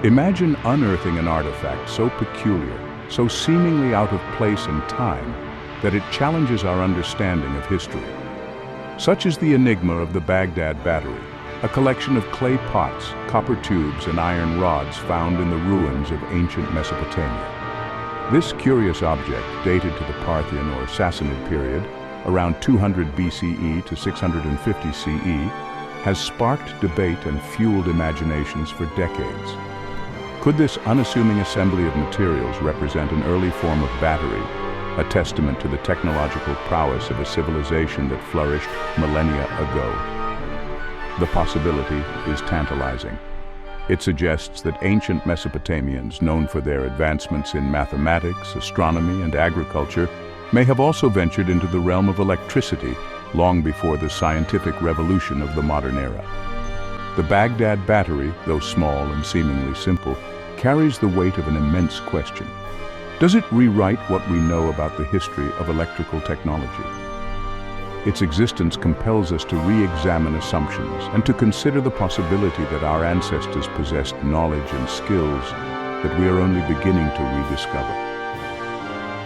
Imagine unearthing an artifact so peculiar, so seemingly out of place and time, that it challenges our understanding of history. Such is the enigma of the Baghdad Battery, a collection of clay pots, copper tubes, and iron rods found in the ruins of ancient Mesopotamia. This curious object, dated to the Parthian or Sassanid period, around 200 BCE to 650 CE, has sparked debate and fueled imaginations for decades. Could this unassuming assembly of materials represent an early form of battery, a testament to the technological prowess of a civilization that flourished millennia ago? The possibility is tantalizing. It suggests that ancient Mesopotamians, known for their advancements in mathematics, astronomy, and agriculture, may have also ventured into the realm of electricity long before the scientific revolution of the modern era. The Baghdad Battery, though small and seemingly simple, carries the weight of an immense question. Does it rewrite what we know about the history of electrical technology? Its existence compels us to re-examine assumptions and to consider the possibility that our ancestors possessed knowledge and skills that we are only beginning to rediscover.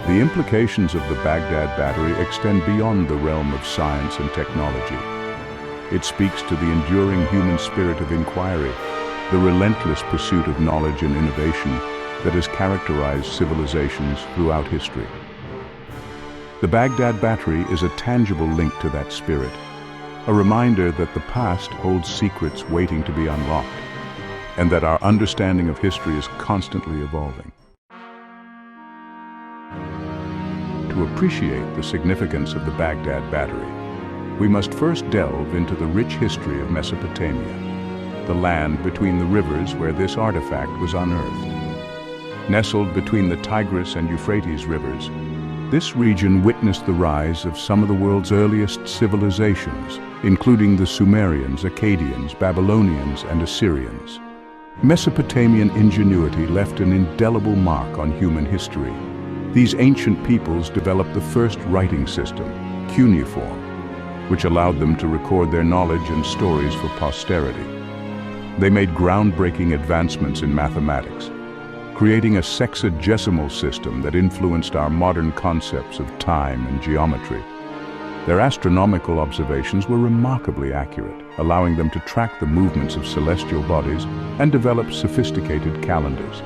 The implications of the Baghdad Battery extend beyond the realm of science and technology. It speaks to the enduring human spirit of inquiry, the relentless pursuit of knowledge and innovation that has characterized civilizations throughout history. The Baghdad Battery is a tangible link to that spirit, a reminder that the past holds secrets waiting to be unlocked, and that our understanding of history is constantly evolving. To appreciate the significance of the Baghdad Battery, we must first delve into the rich history of Mesopotamia, the land between the rivers where this artifact was unearthed. Nestled between the Tigris and Euphrates rivers, this region witnessed the rise of some of the world's earliest civilizations, including the Sumerians, Akkadians, Babylonians, and Assyrians. Mesopotamian ingenuity left an indelible mark on human history. These ancient peoples developed the first writing system, cuneiform, which allowed them to record their knowledge and stories for posterity. They made groundbreaking advancements in mathematics, creating a sexagesimal system that influenced our modern concepts of time and geometry. Their astronomical observations were remarkably accurate, allowing them to track the movements of celestial bodies and develop sophisticated calendars.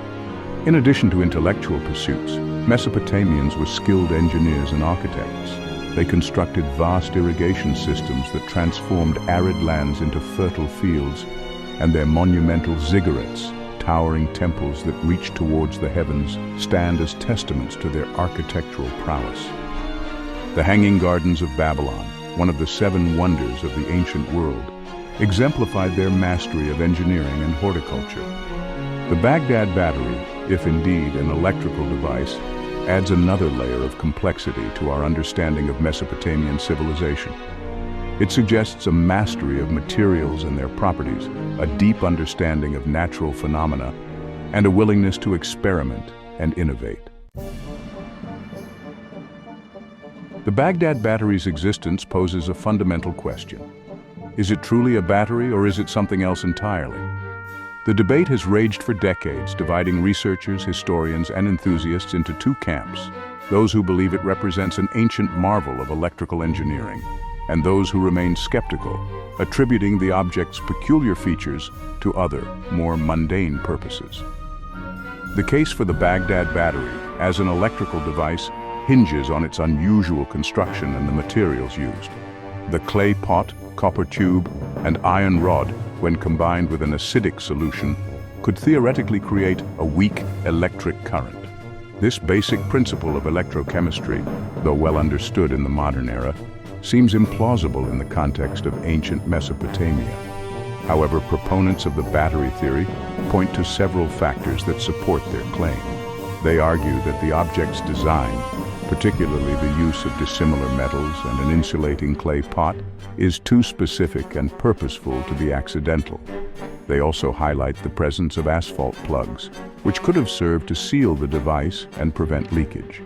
In addition to intellectual pursuits, Mesopotamians were skilled engineers and architects. They constructed vast irrigation systems that transformed arid lands into fertile fields, and their monumental ziggurats, towering temples that reach towards the heavens, stand as testaments to their architectural prowess. The Hanging Gardens of Babylon, one of the 7 wonders of the ancient world, exemplified their mastery of engineering and horticulture. The Baghdad Battery, if indeed an electrical device, adds another layer of complexity to our understanding of Mesopotamian civilization. It suggests a mastery of materials and their properties, a deep understanding of natural phenomena, and a willingness to experiment and innovate. The Baghdad Battery's existence poses a fundamental question. Is it truly a battery, or is it something else entirely? The debate has raged for decades, dividing researchers, historians, and enthusiasts into 2 camps: those who believe it represents an ancient marvel of electrical engineering, and those who remain skeptical, attributing the object's peculiar features to other, more mundane purposes. The case for the Baghdad Battery as an electrical device hinges on its unusual construction and the materials used. The clay pot, copper tube, and iron rod, when combined with an acidic solution, could theoretically create a weak electric current. This basic principle of electrochemistry, though well understood in the modern era, seems implausible in the context of ancient Mesopotamia. However, proponents of the battery theory point to several factors that support their claim. They argue that the object's design, particularly the use of dissimilar metals and an insulating clay pot, is too specific and purposeful to be accidental. They also highlight the presence of asphalt plugs, which could have served to seal the device and prevent leakage.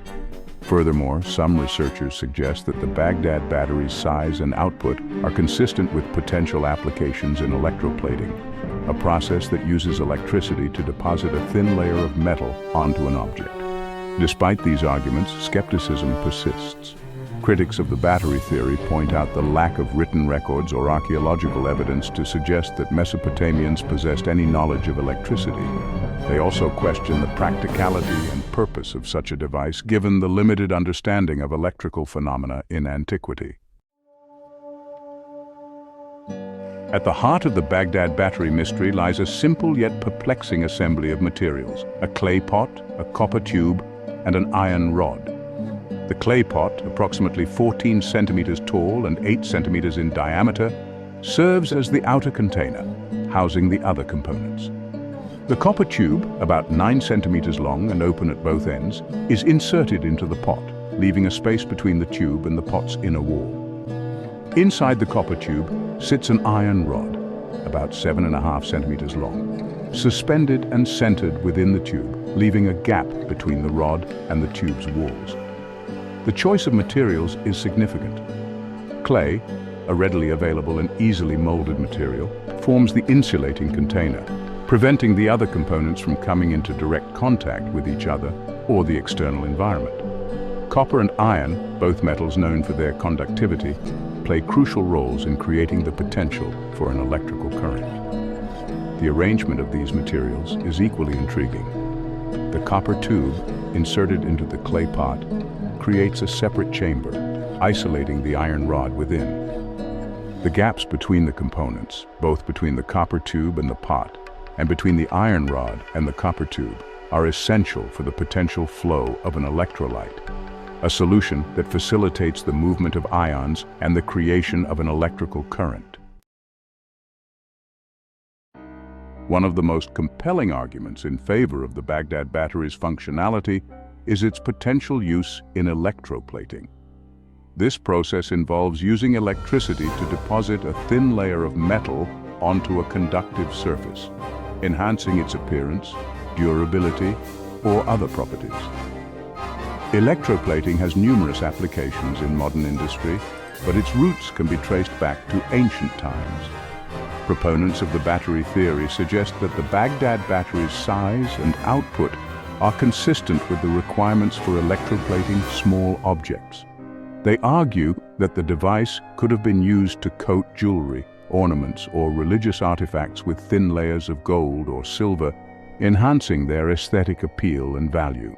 Furthermore, some researchers suggest that the Baghdad Battery's size and output are consistent with potential applications in electroplating, a process that uses electricity to deposit a thin layer of metal onto an object. Despite these arguments, skepticism persists. Critics of the battery theory point out the lack of written records or archaeological evidence to suggest that Mesopotamians possessed any knowledge of electricity. They also question the practicality and purpose of such a device given the limited understanding of electrical phenomena in antiquity. At the heart of the Baghdad Battery mystery lies a simple yet perplexing assembly of materials: a clay pot, a copper tube, and an iron rod. The clay pot, approximately 14 centimeters tall and 8 centimeters in diameter, serves as the outer container, housing the other components. The copper tube, about 9 centimeters long and open at both ends, is inserted into the pot, leaving a space between the tube and the pot's inner wall. Inside the copper tube sits an iron rod, about 7.5 centimeters long, suspended and centered within the tube, leaving a gap between the rod and the tube's walls. The choice of materials is significant. Clay, a readily available and easily molded material, forms the insulating container, preventing the other components from coming into direct contact with each other or the external environment. Copper and iron, both metals known for their conductivity, play crucial roles in creating the potential for an electrical current. The arrangement of these materials is equally intriguing. The copper tube, inserted into the clay pot, creates a separate chamber, isolating the iron rod within. The gaps between the components, both between the copper tube and the pot, and between the iron rod and the copper tube, are essential for the potential flow of an electrolyte, a solution that facilitates the movement of ions and the creation of an electrical current. One of the most compelling arguments in favor of the Baghdad Battery's functionality is its potential use in electroplating. This process involves using electricity to deposit a thin layer of metal onto a conductive surface, enhancing its appearance, durability, or other properties. Electroplating has numerous applications in modern industry, but its roots can be traced back to ancient times. Proponents of the battery theory suggest that the Baghdad Battery's size and output are consistent with the requirements for electroplating small objects. They argue that the device could have been used to coat jewelry, ornaments, or religious artifacts with thin layers of gold or silver, enhancing their aesthetic appeal and value.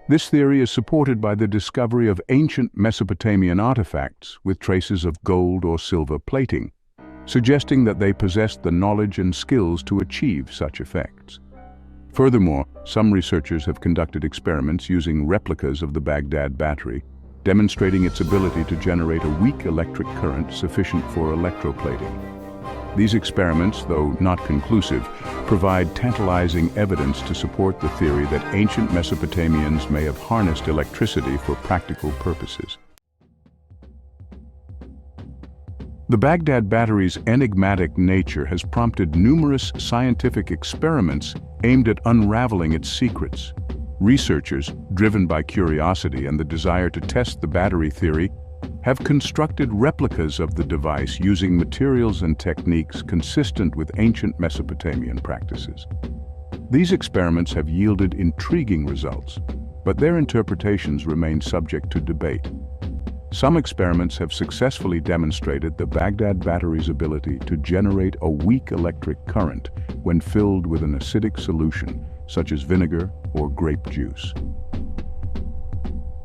This theory is supported by the discovery of ancient Mesopotamian artifacts with traces of gold or silver plating, suggesting that they possessed the knowledge and skills to achieve such effects. Furthermore, some researchers have conducted experiments using replicas of the Baghdad Battery, demonstrating its ability to generate a weak electric current sufficient for electroplating. These experiments, though not conclusive, provide tantalizing evidence to support the theory that ancient Mesopotamians may have harnessed electricity for practical purposes. The Baghdad Battery's enigmatic nature has prompted numerous scientific experiments aimed at unraveling its secrets. Researchers, driven by curiosity and the desire to test the battery theory, have constructed replicas of the device using materials and techniques consistent with ancient Mesopotamian practices. These experiments have yielded intriguing results, but their interpretations remain subject to debate. Some experiments have successfully demonstrated the Baghdad Battery's ability to generate a weak electric current when filled with an acidic solution, such as vinegar or grape juice.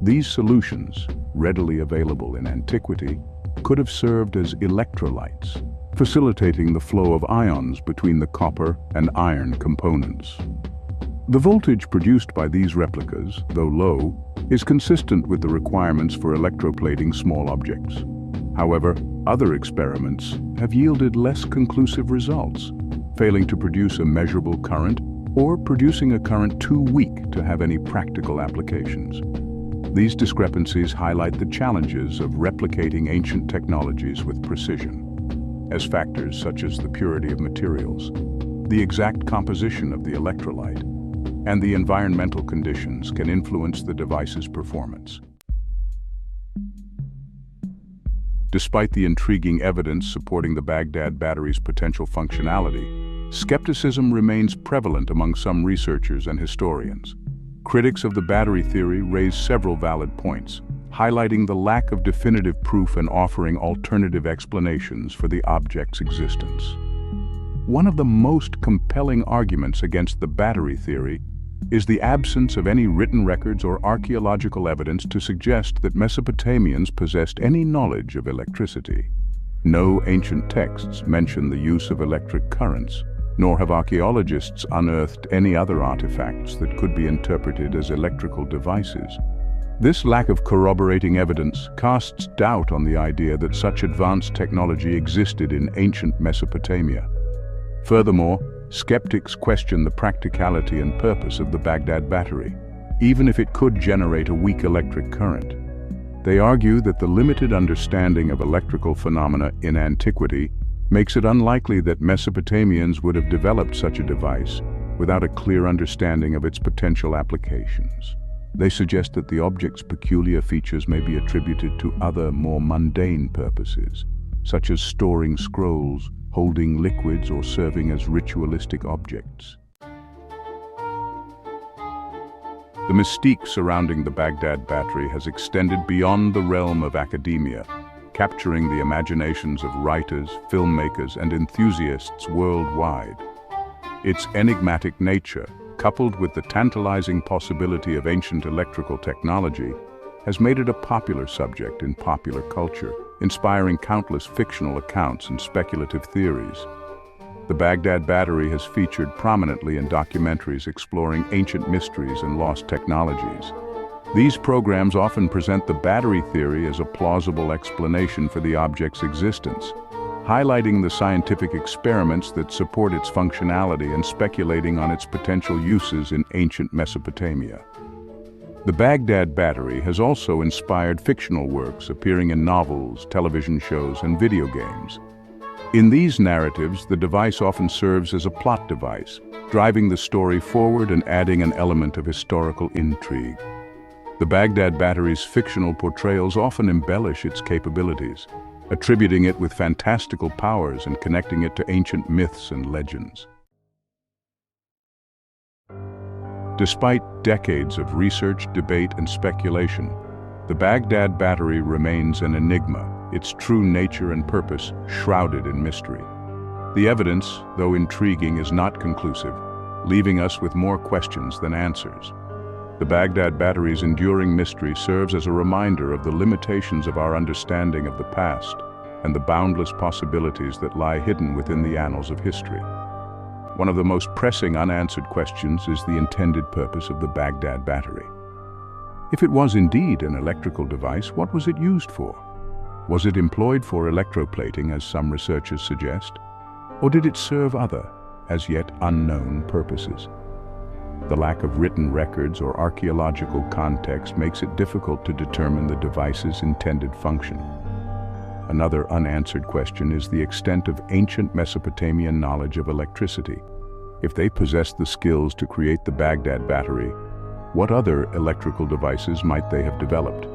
These solutions, readily available in antiquity, could have served as electrolytes, facilitating the flow of ions between the copper and iron components. The voltage produced by these replicas, though low, is consistent with the requirements for electroplating small objects. However, other experiments have yielded less conclusive results, failing to produce a measurable current or producing a current too weak to have any practical applications. These discrepancies highlight the challenges of replicating ancient technologies with precision, as factors such as the purity of materials, the exact composition of the electrolyte, and the environmental conditions can influence the device's performance. Despite the intriguing evidence supporting the Baghdad Battery's potential functionality, skepticism remains prevalent among some researchers and historians. Critics of the battery theory raise several valid points, highlighting the lack of definitive proof and offering alternative explanations for the object's existence. One of the most compelling arguments against the battery theory is the absence of any written records or archaeological evidence to suggest that Mesopotamians possessed any knowledge of electricity. No ancient texts mention the use of electric currents, nor have archaeologists unearthed any other artifacts that could be interpreted as electrical devices. This lack of corroborating evidence casts doubt on the idea that such advanced technology existed in ancient Mesopotamia. Furthermore, skeptics question the practicality and purpose of the Baghdad Battery, even if it could generate a weak electric current. They argue that the limited understanding of electrical phenomena in antiquity makes it unlikely that Mesopotamians would have developed such a device without a clear understanding of its potential applications. They suggest that the object's peculiar features may be attributed to other, more mundane purposes, such as storing scrolls, holding liquids, or serving as ritualistic objects. The mystique surrounding the Baghdad Battery has extended beyond the realm of academia, capturing the imaginations of writers, filmmakers, and enthusiasts worldwide. Its enigmatic nature, coupled with the tantalizing possibility of ancient electrical technology, has made it a popular subject in popular culture, inspiring countless fictional accounts and speculative theories. The Baghdad Battery has featured prominently in documentaries exploring ancient mysteries and lost technologies. These programs often present the battery theory as a plausible explanation for the object's existence, highlighting the scientific experiments that support its functionality and speculating on its potential uses in ancient Mesopotamia. The Baghdad Battery has also inspired fictional works appearing in novels, television shows, and video games. In these narratives, the device often serves as a plot device, driving the story forward and adding an element of historical intrigue. The Baghdad Battery's fictional portrayals often embellish its capabilities, attributing it with fantastical powers and connecting it to ancient myths and legends. Despite decades of research, debate, and speculation, the Baghdad Battery remains an enigma, its true nature and purpose shrouded in mystery. The evidence, though intriguing, is not conclusive, leaving us with more questions than answers. The Baghdad Battery's enduring mystery serves as a reminder of the limitations of our understanding of the past and the boundless possibilities that lie hidden within the annals of history. One of the most pressing unanswered questions is the intended purpose of the Baghdad Battery. If it was indeed an electrical device, what was it used for? Was it employed for electroplating, as some researchers suggest? Or did it serve other, as yet unknown, purposes? The lack of written records or archaeological context makes it difficult to determine the device's intended function. Another unanswered question is the extent of ancient Mesopotamian knowledge of electricity. If they possessed the skills to create the Baghdad Battery, what other electrical devices might they have developed?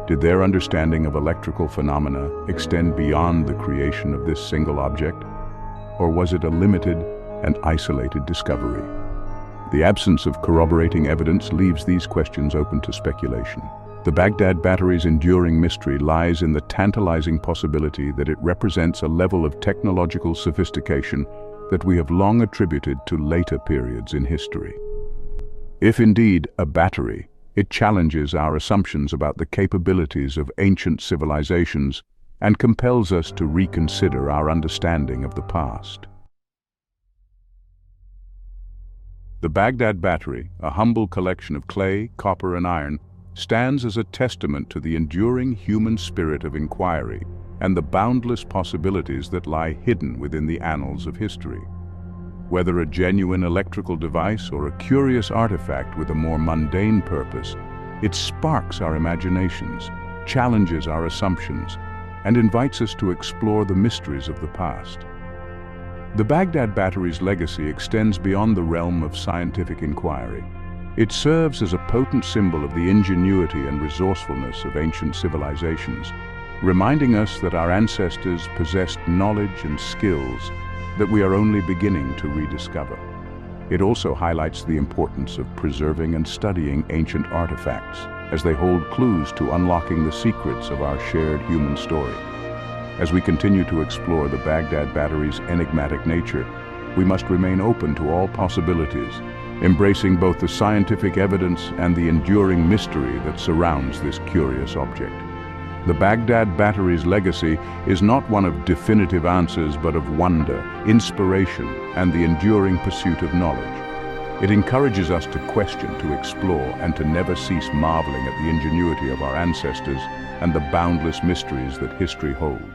Did their understanding of electrical phenomena extend beyond the creation of this single object? Or was it a limited and isolated discovery? The absence of corroborating evidence leaves these questions open to speculation. The Baghdad Battery's enduring mystery lies in the tantalizing possibility that it represents a level of technological sophistication that we have long attributed to later periods in history. If indeed a battery, it challenges our assumptions about the capabilities of ancient civilizations and compels us to reconsider our understanding of the past. The Baghdad Battery, a humble collection of clay, copper, and iron, stands as a testament to the enduring human spirit of inquiry and the boundless possibilities that lie hidden within the annals of history. Whether a genuine electrical device or a curious artifact with a more mundane purpose, it sparks our imaginations, challenges our assumptions, and invites us to explore the mysteries of the past. The Baghdad Battery's legacy extends beyond the realm of scientific inquiry. It serves as a potent symbol of the ingenuity and resourcefulness of ancient civilizations, reminding us that our ancestors possessed knowledge and skills that we are only beginning to rediscover. It also highlights the importance of preserving and studying ancient artifacts, as they hold clues to unlocking the secrets of our shared human story. As we continue to explore the Baghdad Battery's enigmatic nature, we must remain open to all possibilities, embracing both the scientific evidence and the enduring mystery that surrounds this curious object. The Baghdad Battery's legacy is not one of definitive answers, but of wonder, inspiration, and the enduring pursuit of knowledge. It encourages us to question, to explore, and to never cease marveling at the ingenuity of our ancestors and the boundless mysteries that history holds.